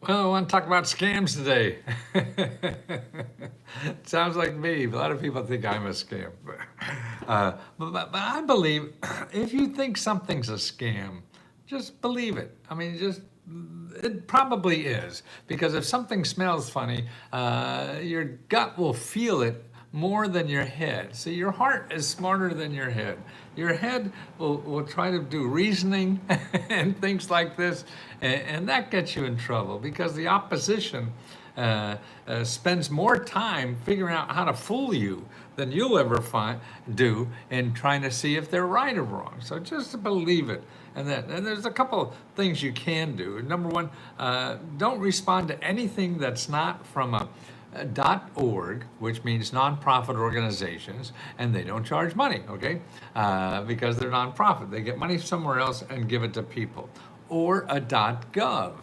Well, I want to talk about scams today. Sounds like me. A lot of people think I'm a scam. But I believe if you think something's a scam, just believe it. I mean, just it probably is. Because if something smells funny, your gut will feel it more than your head. So your heart is smarter than your head. Your head will try to do reasoning and things like this, and that gets you in trouble because the opposition spends more time figuring out how to fool you than you'll ever do in trying to see if they're right or wrong. So just believe it. And there's a couple things you can do. Number one, don't respond to anything that's not from a .org, which means nonprofit organizations, and they don't charge money, okay? Because they're nonprofit. They get money somewhere else and give it to people. Or a .gov,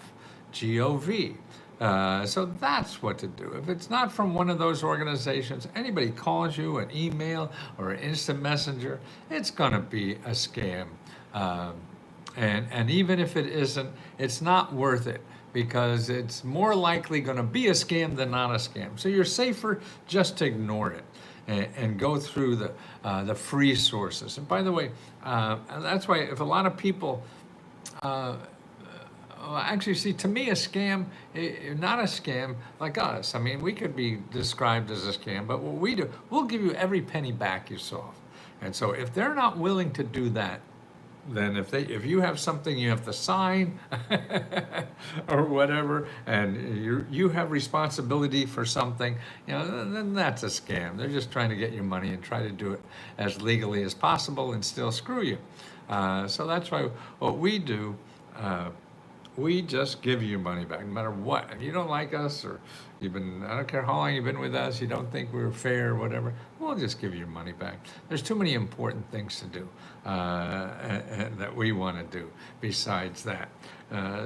G-O-V. So that's what to do. If it's not from one of those organizations, anybody calls you an email or an instant messenger, it's going to be a scam. And even if it isn't, it's not worth it because it's more likely going to be a scam than not a scam. So you're safer just to ignore it and go through the free sources. And by the way, that's why if a lot of people well, actually, see, to me, a scam, not a scam like us. I mean, we could be described as a scam, but what we do, we'll give you every penny back you saw. And so if they're not willing to do that, then if you have something you have to sign or whatever, and you have responsibility for something, then that's a scam. They're just trying to get your money and try to do it as legally as possible and still screw you. So that's why what we do. We just give you your money back, no matter what. If you don't like us, or I don't care how long you've been with us, you don't think we're fair or whatever, we'll just give you your money back. There's too many important things to do and that we want to do besides that.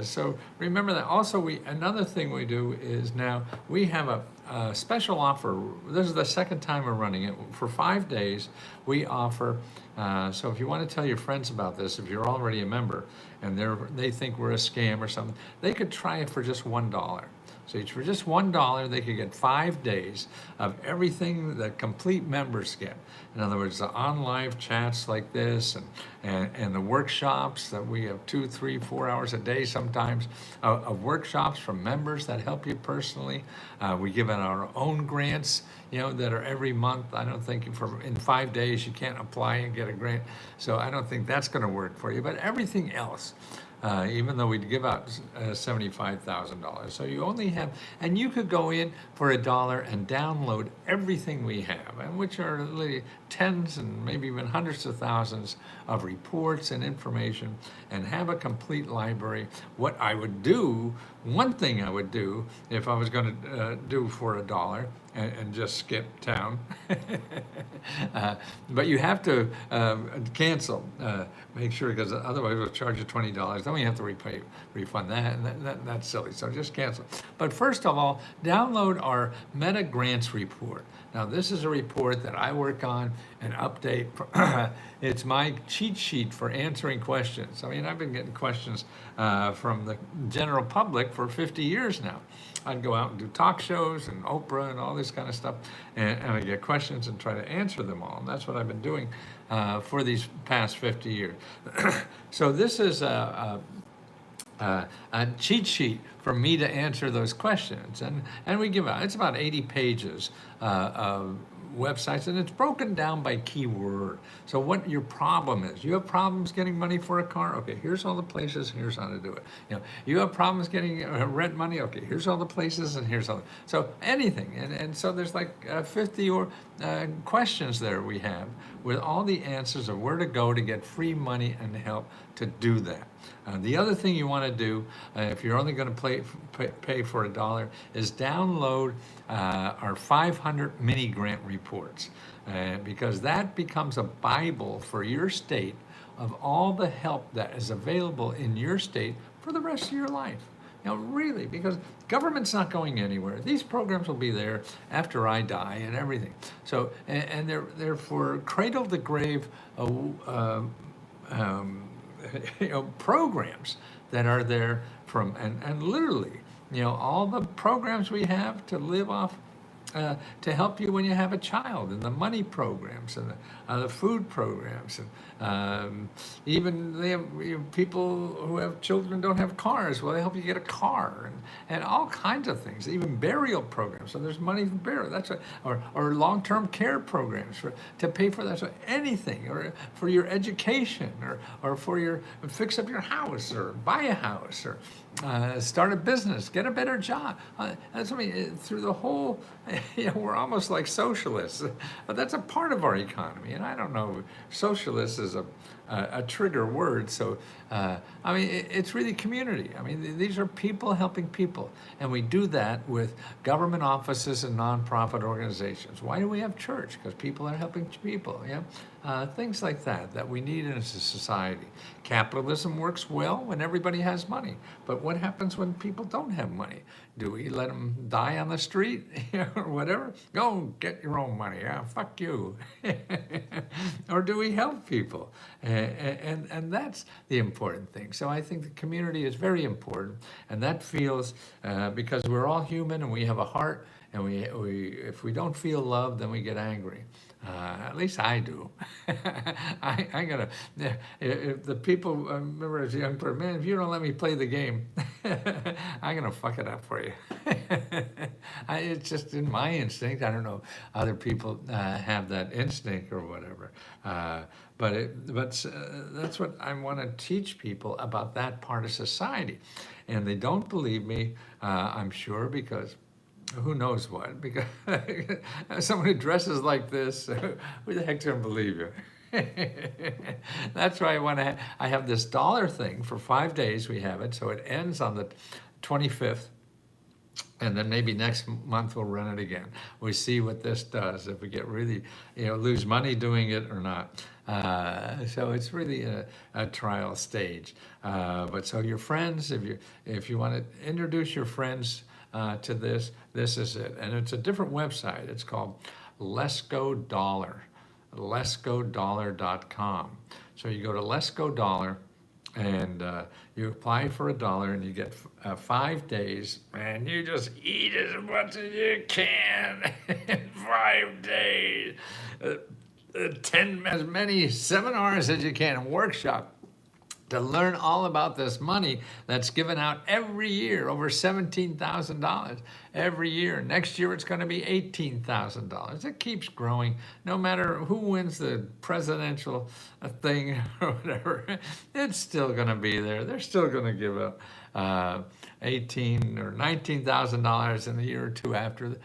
So remember that. Also, another thing we do is now we have a special offer. This is the second time we're running it. For 5 days, we offer, so if you want to tell your friends about this, if you're already a member, and they think we're a scam or something, they could try it for just $1. So for just $1, they could get 5 days of everything that complete members get. In other words, the on live chats like this and the workshops that we have 2, 3, 4 hours a day sometimes of workshops from members that help you personally. We give out our own grants, that are every month. I don't think in 5 days you can't apply and get a grant. So I don't think that's going to work for you. But everything else, even though we'd give out $75,000. So you only have, and you could go in for $1 and download everything we have, and which are literally tens and maybe even hundreds of thousands of reports and information, and have a complete library. What I would do, one thing I would do if I was going to do for $1 and just skip town, but you have to cancel, make sure, because otherwise we'll charge you $20. Then we have to refund that, and that's silly. So just cancel. But first of all, download our Meta Grants report. Now this is a report that I work on and update. It's my cheat sheet for answering questions. I mean, I've been getting questions from the general public for 50 years now. I'd go out and do talk shows and Oprah and all this kind of stuff, and I get questions and try to answer them all. And that's what I've been doing for these past 50 years. So this is a cheat sheet for me to answer those questions, and we give out, it's about 80 pages of websites, and it's broken down by keyword. So what your problem is. You have problems getting money for a car? Okay, here's all the places, here's how to do it. You have problems getting rent money? Okay, here's all the places, and here's all. So anything, and so there's like 50 or questions there we have with all the answers of where to go to get free money and help to do that. The other thing you want to do, if you're only going to pay for $1, is download our 500 mini grant reports, because that becomes a Bible for your state of all the help that is available in your state for the rest of your life. Really, because government's not going anywhere. These programs will be there after I die and everything. So, and they're for cradle to grave programs that are there from, and literally all the programs we have to live off, to help you when you have a child, and the money programs, and the food programs, and even they have, people who have children don't have cars. Well, they help you get a car, and all kinds of things. Even burial programs. So there's money for burial. That's what, or long-term care programs to pay for that. So anything, or for your education, or for your fix up your house, or buy a house, or start a business, get a better job. That's what I mean. Through the whole, we're almost like socialists, but that's a part of our economy. And I don't know, socialist is a trigger word. So I mean, it's really community. I mean, these are people helping people, and we do that with government offices and nonprofit organizations. Why do we have church? Because people are helping people. Yeah, things like that we need in a society. Capitalism works well when everybody has money, but what happens when people don't have money? Do we let them die on the street or whatever? Go get your own money. Yeah, fuck you. Or do we help people? And that's the important thing. So I think the community is very important, and that feels because we're all human and we have a heart, and we if we don't feel love, then we get angry. At least I do. I gotta. If the people remember as a young person, man, if you don't let me play the game, I'm gonna fuck it up for you. It's just in my instinct. I don't know other people have that instinct or whatever. But that's what I want to teach people about that part of society, and they don't believe me. I'm sure, because who knows what? Because someone who dresses like this, who the heck's gonna believe you? That's why I have this dollar thing for 5 days. We have it, so it ends on the 25th. And then maybe next month we'll run it again. We see what this does, if we get really, lose money doing it or not. So it's really a trial stage. But so your friends, if you want to introduce your friends to this is it. And it's a different website. It's called Let's Go Dollar, letsgodollar.com. So you go to Let's Go Dollar, and you apply for $1, and you get 5 days, and you just eat as much as you can in 5 days. as many seminars as you can, workshop, to learn all about this money that's given out every year, over $17,000 every year. Next year, it's going to be $18,000. It keeps growing, no matter who wins the presidential thing or whatever. It's still going to be there. They're still going to give up $18,000 or $19,000 in a year or two after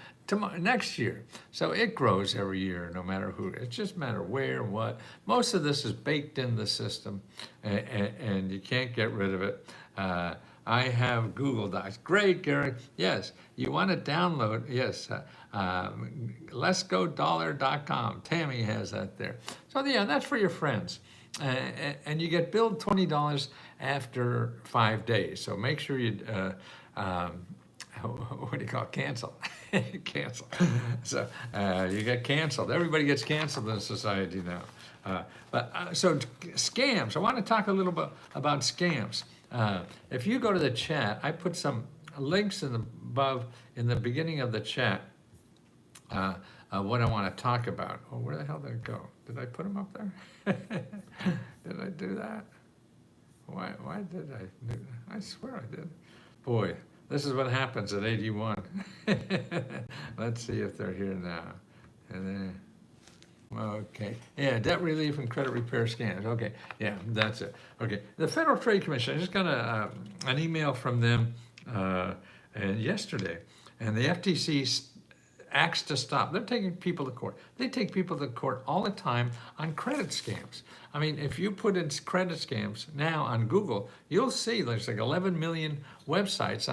next year. So it grows every year, no matter who. It just matter where, what. Most of this is baked in the system, and you can't get rid of it. I have Google Docs. Great, Gary. Yes, you want to download? Yes, letsgodollar.com. Tammy has that there. So yeah, that's for your friends. And you get billed $20 after 5 days. So make sure you, what do you call it? Cancel. Cancel. So you get canceled. Everybody gets canceled in society now. So scams. I want to talk a little bit about scams. If you go to the chat, I put some links above in the beginning of the chat. What I want to talk about. Oh, where the hell did it go? Did I put them up there? Did I do that? Why did I do that? I swear I did. Boy, this is what happens at 81. Let's see if they're here now. And then, okay. Yeah, debt relief and credit repair scams. Okay, yeah, that's it. Okay, the Federal Trade Commission, I just got an email from them and yesterday, and the FTC acts to stop. They're taking people to court. They take people to court all the time on credit scams. I mean, if you put in credit scams now on Google, you'll see there's like 11 million websites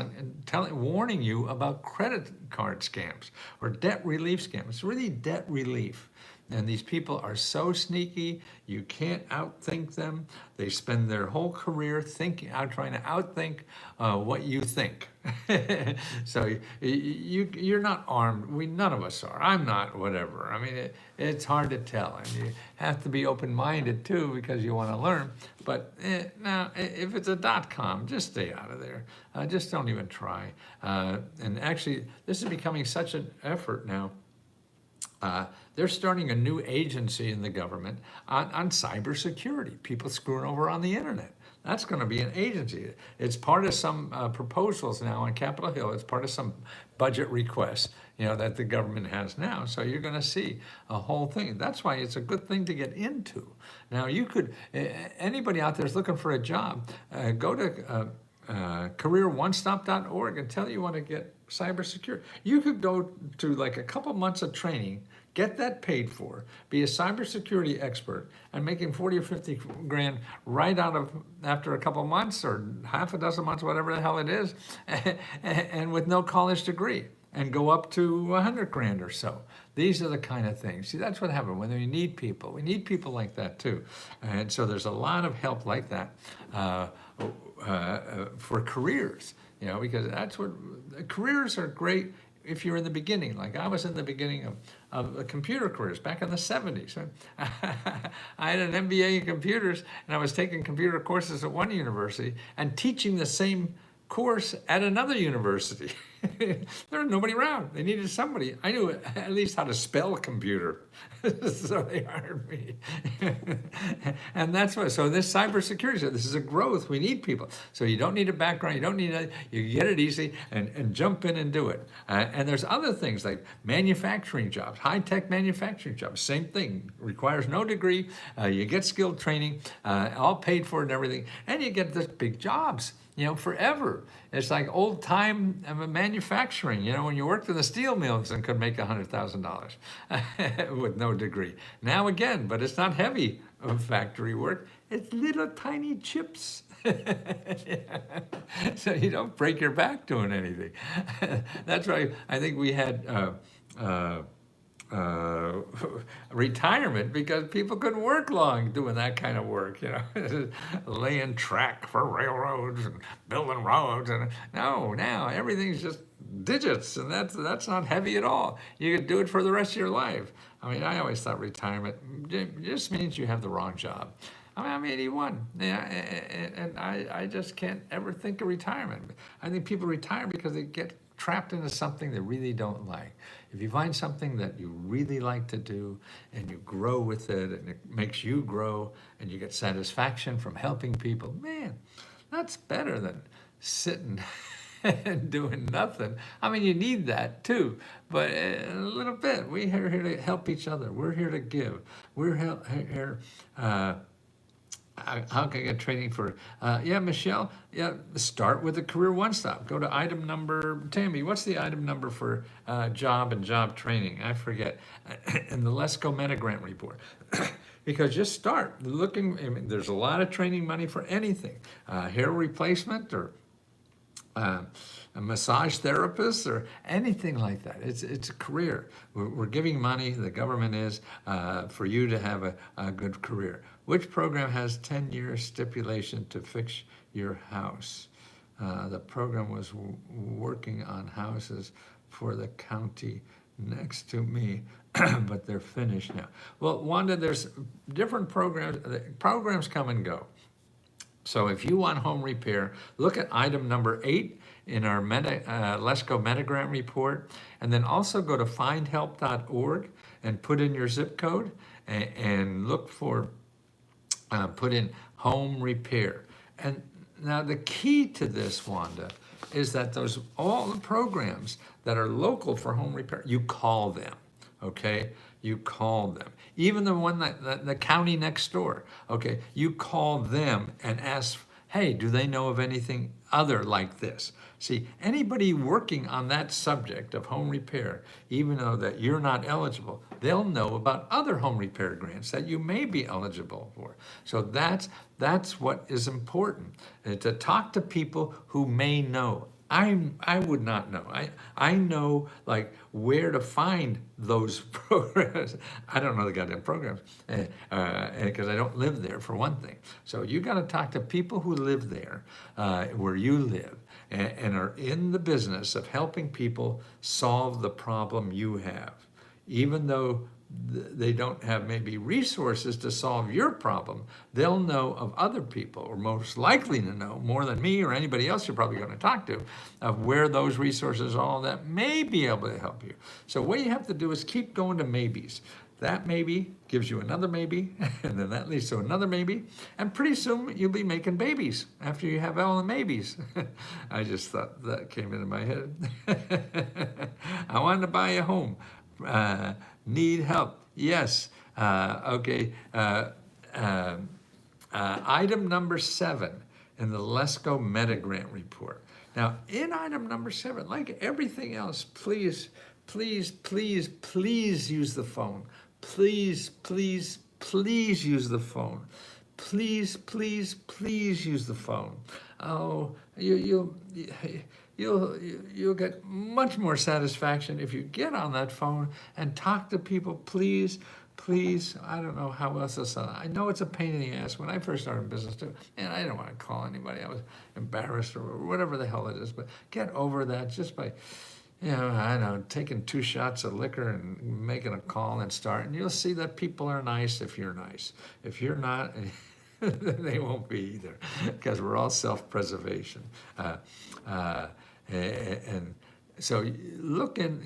warning you about credit card scams or debt relief scams. It's really debt relief. And these people are so sneaky, you can't outthink them. They spend their whole career trying to outthink what you think. So you're not armed. None of us are. I'm not, whatever. I mean, it's hard to tell. And you have to be open-minded too, because you want to learn. But now, if it's a .com, just stay out of there. Just don't even try. And actually, this is becoming such an effort now. They're starting a new agency in the government on cybersecurity, people screwing over on the internet. That's going to be an agency. It's part of some proposals now on Capitol Hill. It's part of some budget requests, that the government has now. So you're going to see a whole thing. That's why it's a good thing to get into. Now you could, anybody out there is looking for a job, go to careeronestop.org and tell you want to get cybersecurity. You could go to like a couple months of training, get that paid for, be a cybersecurity expert, and making 40 or 50 grand right out of after a couple months or half a dozen months, whatever the hell it is, and with no college degree, and go up to 100 grand or so. These are the kind of things. See, that's what happens when we need people. We need people like that too. And so there's a lot of help like that for careers, because that's what careers are great if you're in the beginning. Like I was in the beginning of the computer careers back in the 70s. I had an MBA in computers, and I was taking computer courses at one university and teaching the same course at another university. There was nobody around. They needed somebody. I knew at least how to spell computer. So they hired me. And that's what, so this cybersecurity, this is a growth. We need people. So you don't need a background. You don't need you get it easy and jump in and do it. And there's other things like manufacturing jobs, high-tech manufacturing jobs. Same thing, requires no degree. You get skilled training, all paid for and everything. And you get these big jobs. Forever. It's like old time manufacturing, when you worked in the steel mills and could make $100,000 with no degree. Now again, but it's not heavy factory work. It's little tiny chips. So you don't break your back doing anything. That's why I think we had retirement, because people couldn't work long doing that kind of work, laying track for railroads and building roads. And now everything's just digits, and that's not heavy at all. You could do it for the rest of your life. I mean, I always thought retirement just means you have the wrong job. I mean, I'm 81, and I just can't ever think of retirement. I think people retire because they get trapped into something they really don't like. If you find something that you really like to do and you grow with it and it makes you grow and you get satisfaction from helping people, man, that's better than sitting and doing nothing. I mean, you need that too, but a little bit. We're here to help each other. We're here to give. We're here. How can I get training for, Michelle, start with a Career One Stop. Go to item number, Tammy, what's the item number for job and job training? I forget, in the Lesko Meta Grant report. Because just start looking, there's a lot of training money for anything. Hair replacement or a massage therapist or anything like that. It's a career. We're giving money, the government is, for you to have a good career. Which program has 10-year stipulation to fix your house? The program was working on houses for the county next to me, but they're finished now. Well, Wanda, there's different programs. Programs come and go. So if you want home repair, look at item number 8 in our Lesko Meta Grant report, and then also go to findhelp.org and put in your zip code and look for, put in home repair. And now the key to this, Wanda, is that all the programs that are local for home repair, you call them, okay? You call them. Even the one that the county next door, okay? You call them and ask, hey, do they know of anything other like this? See, anybody working on that subject of home repair, even though that you're not eligible, they'll know about other home repair grants that you may be eligible for. So that's what is important, to talk to people who may know. I would not know. I know like where to find those programs. I don't know the goddamn programs because I don't live there for one thing. So you got to talk to people who live there, where you live, and are in the business of helping people solve the problem you have, even though they don't have maybe resources to solve your problem. They'll know of other people, or most likely to know more than me or anybody else you're probably going to talk to, of where those resources are, all that may be able to help you. So what you have to do is keep going to maybes. That maybe gives you another maybe, and then that leads to another maybe, and pretty soon you'll be making babies after you have all the maybes. I just thought that came into my head. I wanted to buy a home. Need help? Yes. Okay. Item number 7 in the LESCO Meta Grant Report. Now, in item number 7, like everything else, please, please, please, please use the phone. Please, please, please use the phone. Please, please, please use the phone. Oh, you'll get much more satisfaction if you get on that phone and talk to people. Please, please. I don't know how else to say. I know it's a pain in the ass. When I first started business too, and I didn't want to call anybody. I was embarrassed or whatever the hell it is. But get over that just by, I know, taking 2 shots of liquor and making a call and start. And you'll see that people are nice if you're nice. If you're not, they won't be either, because we're all self-preservation. And so look in,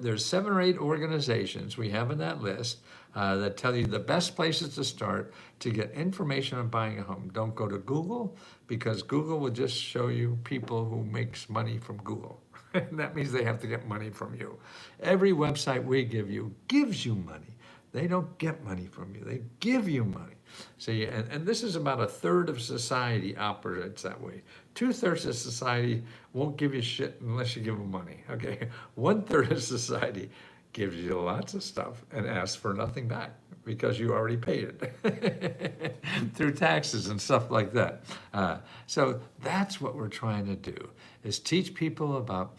there's 7 or 8 organizations we have in that list that tell you the best places to start to get information on buying a home. Don't go to Google, because Google will just show you people who makes money from Google. That means they have to get money from you. Every website we give you gives you money. They don't get money from you. They give you money. See, and this is about 1/3 of society operates that way. 2/3 of society won't give you shit unless you give them money, okay? 1/3 of society gives you lots of stuff and asks for nothing back because you already paid it through taxes and stuff like that. So that's what we're trying to do, is teach people about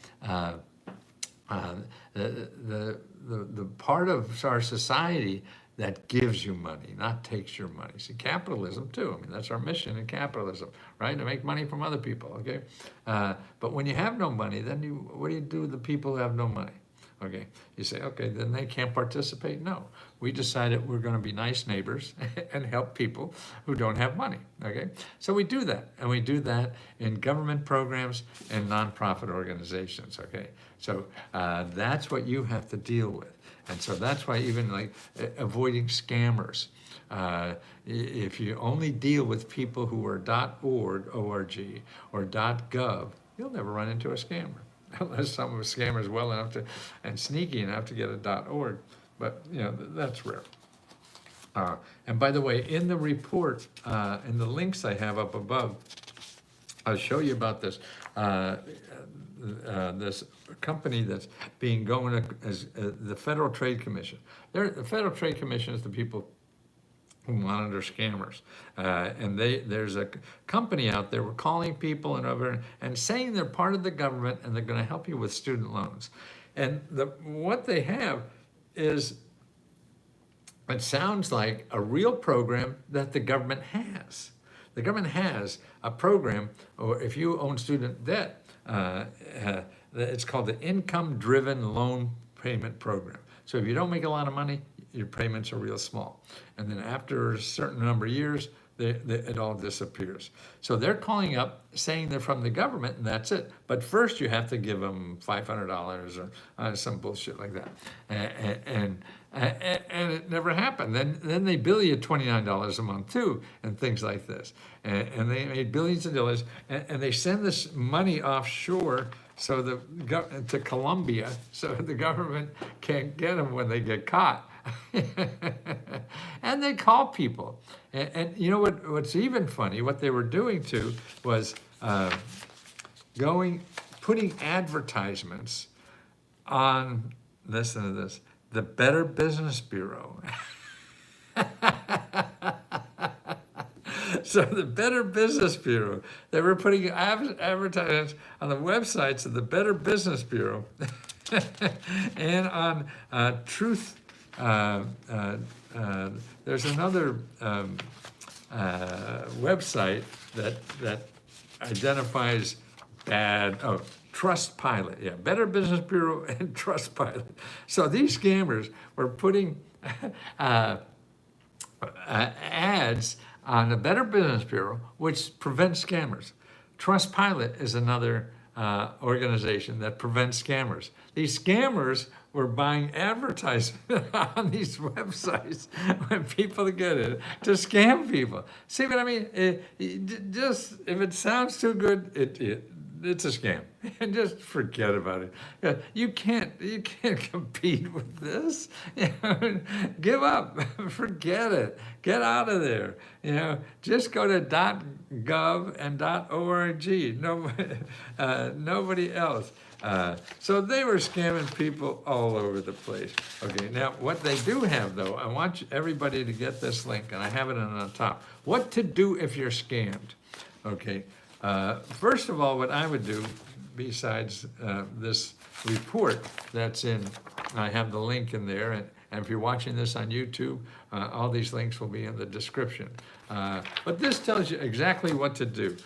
the part of our society that gives you money, not takes your money. See, capitalism too. I mean, that's our mission in capitalism, right? To make money from other people, okay? But when you have no money, then what do you do with the people who have no money? Okay, you say, okay, then they can't participate? No, we decided we're gonna be nice neighbors and help people who don't have money, okay? So we do that, and we do that in government programs and nonprofit organizations, okay? So that's what you have to deal with. And so that's why even like avoiding scammers, if you only deal with people who are .org, O-R-G, or .gov, you'll never run into a scammer. Unless some of the scammers well enough to, and sneaky enough to get a .org, but that's rare. And by the way, in the report, in the links I have up above, I'll show you about this this company that's being going as the Federal Trade Commission. The Federal Trade Commission is the people who monitor scammers, and there's a company out there. We're calling people and saying they're part of the government and they're going to help you with student loans. And what they have is, it sounds like a real program that the government has. The government has a program, or if you own student debt, it's called the Income-Driven Loan Payment Program. So if you don't make a lot of money, your payments are real small. And then after a certain number of years, it all disappears. So they're calling up saying they're from the government, and that's it. But first you have to give them $500 or some bullshit like that. And it never happened. Then they bill you $29 a month too, and things like this. And they made billions of dollars, and they send this money offshore to Colombia, so the government can't get them when they get caught. And they call people. And you know what's even funny, what they were doing too was putting advertisements on, listen to this, the Better Business Bureau. So the Better Business Bureau, they were putting advertisements on the websites of the Better Business Bureau and on Truth. There's another website that identifies bad. Oh, Trustpilot. Yeah, Better Business Bureau and Trustpilot. So these scammers were putting ads on the Better Business Bureau, which prevents scammers. Trustpilot is another organization that prevents scammers. These scammers were buying advertisement on these websites when people get it to scam people. See what I mean? Just if it sounds too good, it's a scam. And just forget about it. You can't compete with this. Give up. Forget it. Get out of there. Just go to .gov and .org. Nobody else. So they were scamming people all over the place. Okay, now what they do have though, I want everybody to get this link, and I have it on the top. What to do if you're scammed. Okay, first of all, what I would do, besides this report that's in, I have the link in there, and if you're watching this on YouTube, all these links will be in the description. But this tells you exactly what to do.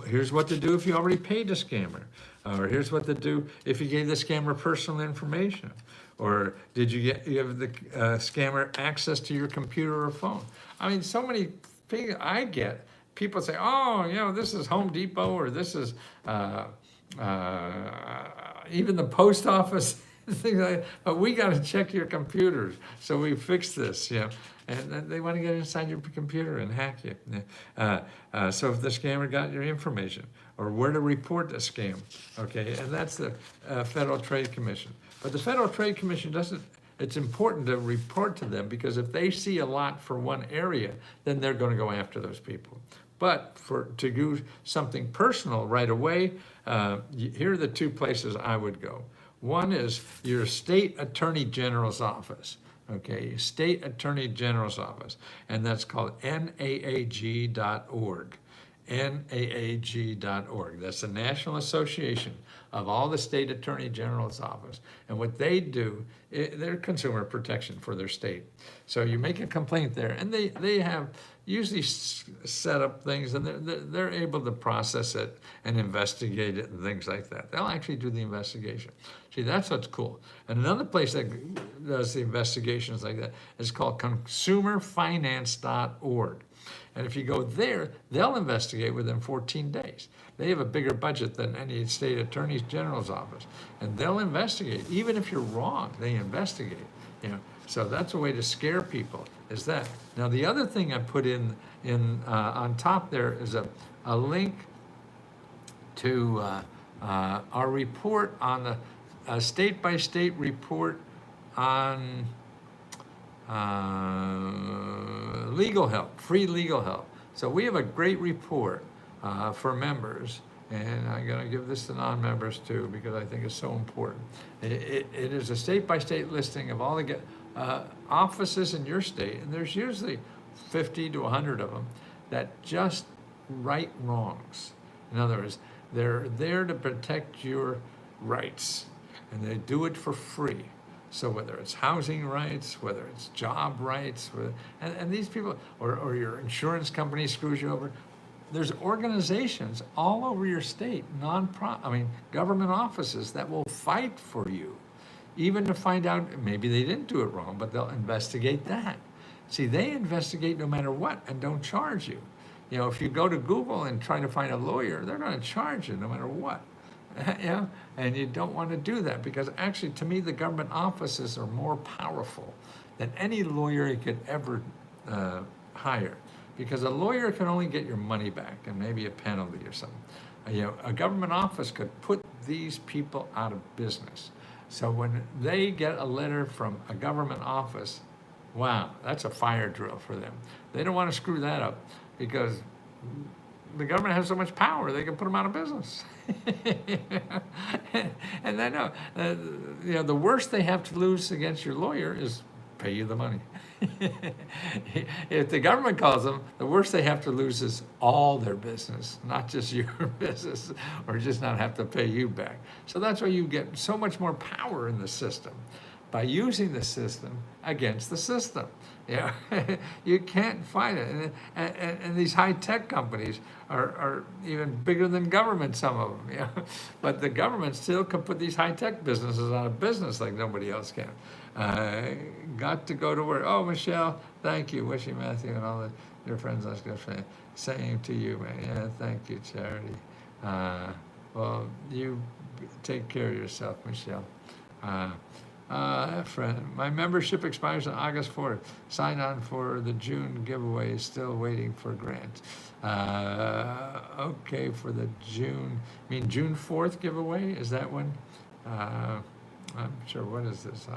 Here's what to do if you already paid a scammer. Or here's what to do if you gave the scammer personal information. Or did you give the scammer access to your computer or phone? I mean, so many things I get. People say, oh, this is Home Depot, or this is even the post office. Things like that. But we got to check your computers, so we fix this, and they want to get inside your computer and hack you. So if the scammer got your information, or where to report a scam, okay, and that's the Federal Trade Commission. But the Federal Trade Commission doesn't. It's important to report to them, because if they see a lot for one area, then they're going to go after those people. But to do something personal right away, here are the two places I would go. One is your state attorney general's office, okay? State attorney general's office, and that's called NAAG.org. NAAG.org. That's the National Association of all the state attorney general's office. And what they do, they're consumer protection for their state. So you make a complaint there, and they have usually set up things, and they're able to process it and investigate it and things like that. They'll actually do the investigation. See, that's what's cool. And another place that does the investigations like that is called consumerfinance.org. And if you go there, they'll investigate within 14 days. They have a bigger budget than any state attorney general's office. And they'll investigate. Even if you're wrong, they investigate. So that's a way to scare people, is that. Now, the other thing I put in on top there is a link to our report on the state-by-state report on legal help, free legal help. So we have a great report for members, and I'm going to give this to non-members too, because I think it's so important. It is a state-by-state listing of all the offices in your state, and there's usually 50 to 100 of them that just right wrongs. In other words, they're there to protect your rights, and they do it for free. So whether it's housing rights, whether it's job rights, and these people, or your insurance company screws you over, there's organizations all over your state, government offices that will fight for you, even to find out maybe they didn't do it wrong, but they'll investigate that. See, they investigate no matter what and don't charge you. If you go to Google and try to find a lawyer, they're going to charge you no matter what. And you don't want to do that, because actually, to me, the government offices are more powerful than any lawyer you could ever hire, because a lawyer can only get your money back and maybe a penalty or something. A government office could put these people out of business. So when they get a letter from a government office, wow, that's a fire drill for them. They don't want to screw that up, because the government has so much power, they can put them out of business. And then, the worst they have to lose against your lawyer is pay you the money. If the government calls them, the worst they have to lose is all their business, not just your business, or just not have to pay you back. So that's why you get so much more power in the system by using the system against the system. Yeah, you can't fight it. And these high-tech companies are even bigger than government, some of them. Yeah, but the government still can put these high-tech businesses out of business like nobody else can. Got to go to work. Oh, Michelle, thank you. Wishing Matthew and all your friends, I was going to say, same to you, man. Yeah, thank you, Charity. Well, you take care of yourself, Michelle. Friend, my membership expires on August 4th. Sign on for the June giveaway. Still waiting for grants. Okay, for the June, June 4th giveaway? Is that one? I'm sure. What is this?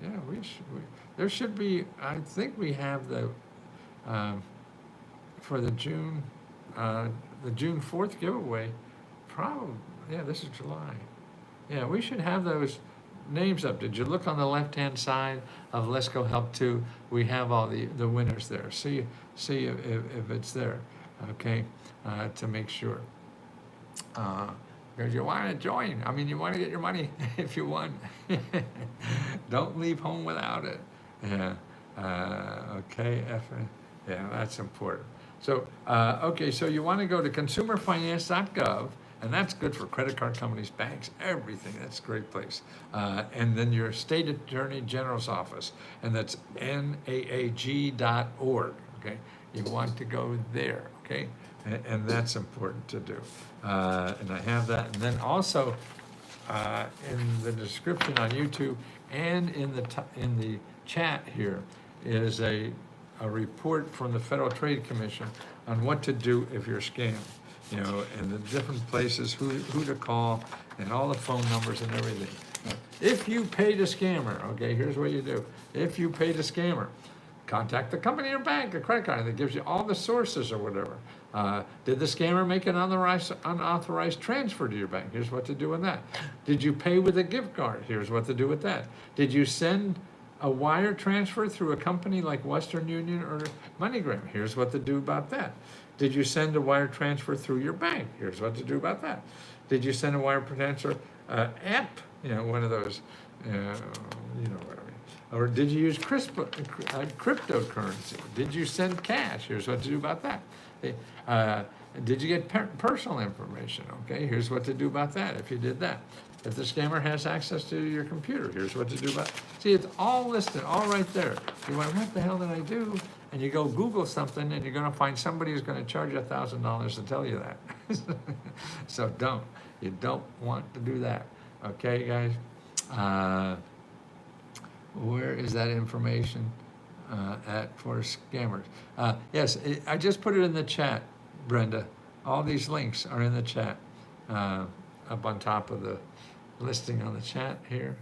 Yeah, there should be. I think we have the for the June 4th giveaway. Probably. Yeah, this is July. Yeah, we should have those names up. Did you look on the left-hand side of Let's Go Help 2? We have all the winners there. See if it's there, okay, to make sure. Because you want to join. I mean, you want to get your money if you won. Don't leave home without it. Yeah. Okay. Yeah, that's important. So, okay, so you want to go to consumerfinance.gov. And that's good for credit card companies, banks, everything. That's a great place. And then your state attorney general's office, and that's naag.org. Okay, you want to go there. Okay, and that's important to do. And I have that. And then also in the description on YouTube and in the chat here is a report from the Federal Trade Commission on what to do if you're scammed. You know, and the different places, who to call, and all the phone numbers and everything. If you paid a scammer, okay, here's what you do. If you paid a scammer, contact the company or bank, a credit card that gives you all the sources or whatever. Did the scammer make an unauthorized transfer to your bank? Here's what to do with that. Did you pay with a gift card? Here's what to do with that. Did you send a wire transfer through a company like Western Union or MoneyGram? Here's what to do about that. Did you send a wire transfer through your bank? Here's what to do about that. Did you send a wire transfer app? You know, one of those, you know what I mean. Or did you use cryptocurrency? Did you send cash? Here's what to do about that. Did you get personal information? Okay, here's what to do about that if you did that. If the scammer has access to your computer, here's what to do about it. See, it's all listed, all right there. You went, what the hell did I do? And you go Google something, and you're going to find somebody who's going to charge you $1,000 to tell you that. So don't. You don't want to do that. Okay, guys? Where is that information for scammers? Yes, I just put it in the chat, Brenda. All these links are in the chat, up on top of the listing on the chat here.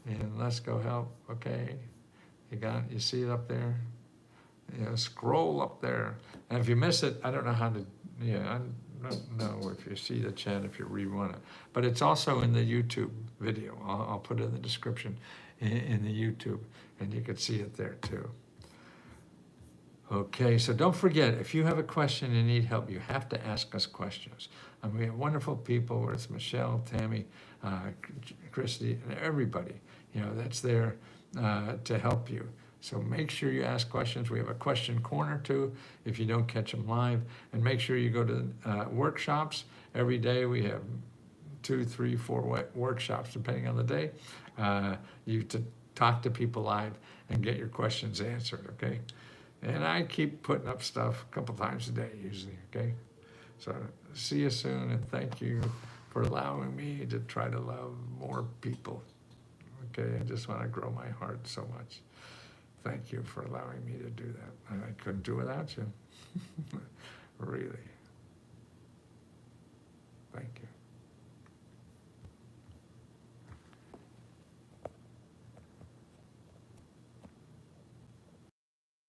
And Let's Go Help. Okay, you see it up there? You know, scroll up there. And if you miss it, I don't know how to, I don't know if you see the chat, if you rerun it. But it's also in the YouTube video. I'll put it in the description in the YouTube, and you can see it there too. Okay, so don't forget, if you have a question and need help, you have to ask us questions. I mean, we have wonderful people, whether it's Michelle, Tammy, Christy, and everybody, that's there to help you. So make sure you ask questions. We have a question corner too, if you don't catch them live. And make sure you go to workshops. Every day we have 2, 3, 4 workshops, depending on the day. You to talk to people live and get your questions answered, okay? And I keep putting up stuff a couple times a day usually, okay? So see you soon, and thank you for allowing me to try to love more people, okay? I just want to grow my heart so much. Thank you for allowing me to do that. I couldn't do without you. Really. Thank you.